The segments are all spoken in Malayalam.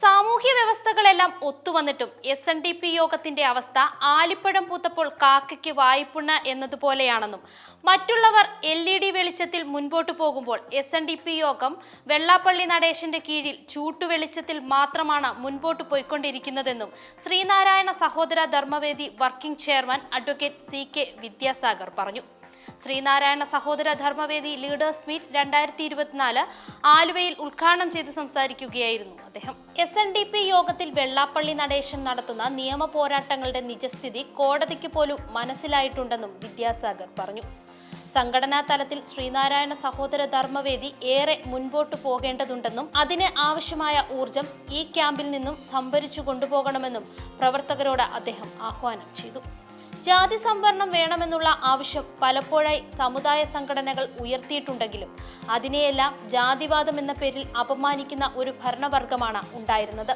സാമൂഹ്യ വ്യവസ്ഥകളെല്ലാം ഒത്തുവന്നിട്ടും SNDP യോഗത്തിന്റെ അവസ്ഥ ആലിപ്പഴം പൂത്തപ്പോൾ കാക്കയ്ക്ക് വായ്പുണ്ണ എന്നതുപോലെയാണെന്നും മറ്റുള്ളവർ LED വെളിച്ചത്തിൽ മുൻപോട്ടു പോകുമ്പോൾ SNDP യോഗം വെള്ളാപ്പള്ളി നടേശന്റെ കീഴിൽ ചൂട്ടുവെളിച്ചത്തിൽ മാത്രമാണ് മുൻപോട്ടു പോയിക്കൊണ്ടിരിക്കുന്നതെന്നും ശ്രീനാരായണ സഹോദര Dharmavedi working chairman advocate CK Vidyasagar പറഞ്ഞു. ശ്രീനാരായണ സഹോദര ധർമ്മവേദി ലീഡേഴ്സ് മീറ്റ് 2024 ആലുവയിൽ ഉദ്ഘാടനം ചെയ്ത് സംസാരിക്കുകയായിരുന്നു അദ്ദേഹം. SNDP യോഗത്തിൽ വെള്ളാപ്പള്ളി നടേശൻ നടത്തുന്ന നിയമ പോരാട്ടങ്ങളുടെ നിജസ്ഥിതി കോടതിക്ക് പോലും മനസ്സിലായിട്ടുണ്ടെന്നും വിദ്യാസാഗർ പറഞ്ഞു. സംഘടനാ തലത്തിൽ ശ്രീനാരായണ സഹോദര ധർമ്മവേദി ഏറെ മുൻപോട്ടു പോകേണ്ടതുണ്ടെന്നും അതിന് ആവശ്യമായ ഊർജം ഈ ക്യാമ്പിൽ നിന്നും സംഭരിച്ചു കൊണ്ടുപോകണമെന്നും പ്രവർത്തകരോട് അദ്ദേഹം ആഹ്വാനം ചെയ്തു. ജാതി സംവരണം വേണമെന്നുള്ള ആവശ്യം പലപ്പോഴായി സമുദായ സംഘടനകൾ ഉയർത്തിയിട്ടുണ്ടെങ്കിലും അതിനെയെല്ലാം ജാതിവാദം എന്ന പേരിൽ അപമാനിക്കുന്ന ഒരു ഭരണവർഗമാണ് ഉണ്ടായിരുന്നത്.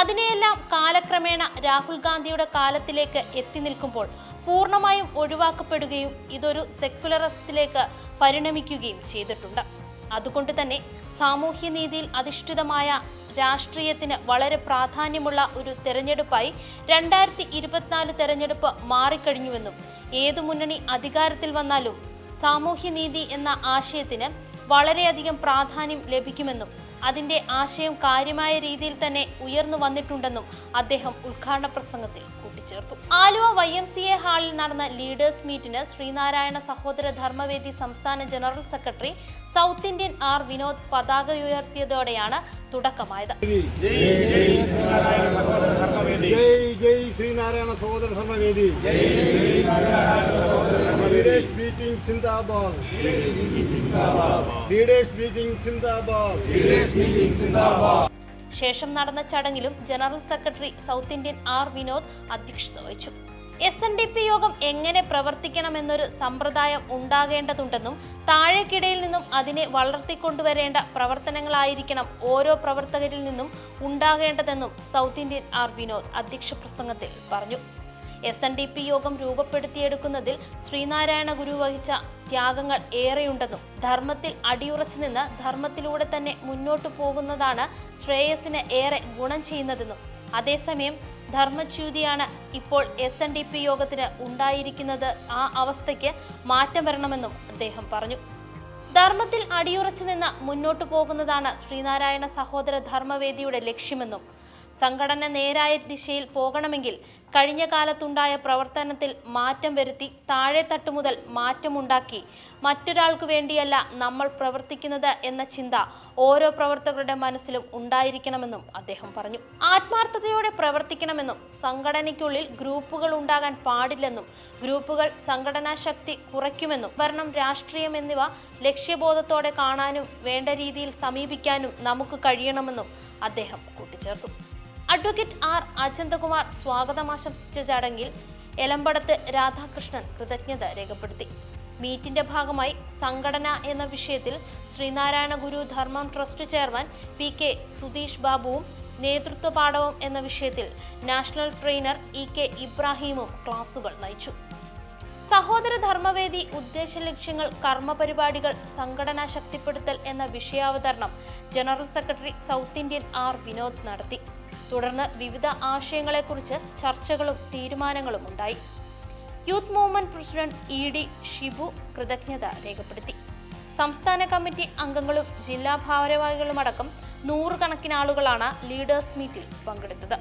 അതിനെയെല്ലാം കാലക്രമേണ രാഹുൽ ഗാന്ധിയുടെ കാലത്തിലേക്ക് എത്തി നിൽക്കുമ്പോൾ പൂർണ്ണമായും ഒഴിവാക്കപ്പെടുകയും ഇതൊരു സെക്യുലറിസത്തിലേക്ക് പരിണമിക്കുകയും ചെയ്തിട്ടുണ്ട്. അതുകൊണ്ട് തന്നെ സാമൂഹ്യനീതിയിൽ അധിഷ്ഠിതമായ രാഷ്ട്രീയത്തിന് വളരെ പ്രാധാന്യമുള്ള ഒരു തെരഞ്ഞെടുപ്പായി 2024 തെരഞ്ഞെടുപ്പ് മാറിക്കഴിഞ്ഞുവെന്നും ഏതു മുന്നണി അധികാരത്തിൽ വന്നാലും സാമൂഹ്യനീതി എന്ന ആശയത്തിന് വളരെയധികം പ്രാധാന്യം ലഭിക്കുമെന്നും അതിന്റെ ആശയം കാര്യമായ രീതിയിൽ തന്നെ ഉയർന്നു വന്നിട്ടുണ്ടെന്നും അദ്ദേഹം ഉദ്ഘാടന പ്രസംഗത്തിൽ കൂട്ടിച്ചേർത്തു. ആലുവ YMCA ഹാളിൽ നടന്ന ലീഡേഴ്സ് മീറ്റിന് ശ്രീനാരായണ സഹോദര ധർമ്മവേദി സംസ്ഥാന general secretary south Indian R Vinod പതാക ഉയർത്തിയതോടെയാണ് തുടക്കമായത്. ശേഷം നടന്ന ചടങ്ങിലും general secretary south Indian R Vinod അധ്യക്ഷത വഹിച്ചു. SNDP യോഗം എങ്ങനെ പ്രവർത്തിക്കണമെന്നൊരു സമ്പ്രദായം ഉണ്ടാകേണ്ടതുണ്ടെന്നും താഴേക്കിടയിൽ നിന്നും അതിനെ വളർത്തിക്കൊണ്ടുവരേണ്ട പ്രവർത്തനങ്ങളായിരിക്കണം ഓരോ പ്രവർത്തകരിൽ നിന്നും ഉണ്ടാകേണ്ടതെന്നും സൗത്ത് ഇന്ത്യൻ R വിനോദ് അധ്യക്ഷ പ്രസംഗത്തിൽ പറഞ്ഞു. SNDP യോഗം രൂപപ്പെടുത്തിയെടുക്കുന്നതിൽ ശ്രീനാരായണ ഗുരു വഹിച്ച ത്യാഗങ്ങൾ ഏറെയുണ്ടെന്നും ധർമ്മത്തിൽ അടിയുറച്ചു നിന്ന് ധർമ്മത്തിലൂടെ തന്നെ മുന്നോട്ടു പോകുന്നതാണ് ശ്രേയസിന് ഏറെ ഗുണം ചെയ്യുന്നതെന്നും അതേസമയം ധർമ്മച്യുതിയാണ് ഇപ്പോൾ SNDP യോഗത്തിന് ഉണ്ടായിരിക്കുന്നത്, ആ അവസ്ഥയ്ക്ക് മാറ്റം വരണമെന്നും അദ്ദേഹം പറഞ്ഞു. ധർമ്മത്തിൽ അടിയുറച്ചു നിന്ന് മുന്നോട്ടു പോകുന്നതാണ് ശ്രീനാരായണ സഹോദര ധർമ്മവേദിയുടെ ലക്ഷ്യമെന്നും സംഘടന നേരായ ദിശയിൽ പോകണമെങ്കിൽ കഴിഞ്ഞ കാലത്തുണ്ടായ പ്രവർത്തനത്തിൽ മാറ്റം വരുത്തി താഴെ തട്ടുമുതൽ മാറ്റമുണ്ടാക്കി മറ്റൊരാൾക്ക് വേണ്ടിയല്ല നമ്മൾ പ്രവർത്തിക്കുന്നത് എന്ന ചിന്ത ഓരോ പ്രവർത്തകരുടെ മനസ്സിലും ഉണ്ടായിരിക്കണമെന്നും അദ്ദേഹം പറഞ്ഞു. ആത്മാർത്ഥതയോടെ പ്രവർത്തിക്കണമെന്നും സംഘടനയ്ക്കുള്ളിൽ ഗ്രൂപ്പുകൾ ഉണ്ടാകാൻ പാടില്ലെന്നും ഗ്രൂപ്പുകൾ സംഘടനാ ശക്തി കുറയ്ക്കുമെന്നും ഭരണം, രാഷ്ട്രീയം എന്നിവ ലക്ഷ്യബോധത്തോടെ കാണാനും വേണ്ട രീതിയിൽ സമീപിക്കാനും നമുക്ക് കഴിയണമെന്നും അദ്ദേഹം കൂട്ടിച്ചേർത്തു. അഡ്വക്കേറ്റ് R അജന്തകുമാർ സ്വാഗതം ആശംസിച്ച ചടങ്ങിൽ എലമ്പടത്ത് രാധാകൃഷ്ണൻ കൃതജ്ഞത രേഖപ്പെടുത്തി. മീറ്റിന്റെ ഭാഗമായി സംഘടന എന്ന വിഷയത്തിൽ ശ്രീനാരായണ ഗുരു ധർമ്മം ട്രസ്റ്റ് ചെയർമാൻ PK സുധീഷ് ബാബുവും നേതൃത്വ പാഠവും എന്ന വിഷയത്തിൽ നാഷണൽ ട്രെയിനർ EK ഇബ്രാഹിമും ക്ലാസുകൾ നയിച്ചു. സഹോദര ധർമ്മവേദി ഉദ്ദേശ ലക്ഷ്യങ്ങൾ, കർമ്മപരിപാടികൾ, സംഘടനാ ശക്തിപ്പെടുത്തൽ എന്ന വിഷയാവതരണം general secretary south Indian R Vinod നടത്തി. തുടർന്ന് വിവിധ ആശയങ്ങളെക്കുറിച്ച് ചർച്ചകളും തീരുമാനങ്ങളും ഉണ്ടായി. Youth movement president ED Shibu കൃതജ്ഞത രേഖപ്പെടുത്തി. സംസ്ഥാന കമ്മിറ്റി അംഗങ്ങളും ജില്ലാ ഭാരവാഹികളുമടക്കം 100 കണക്കിന് ആളുകളാണ് ലീഡേഴ്സ് മീറ്റിൽ പങ്കെടുത്തത്.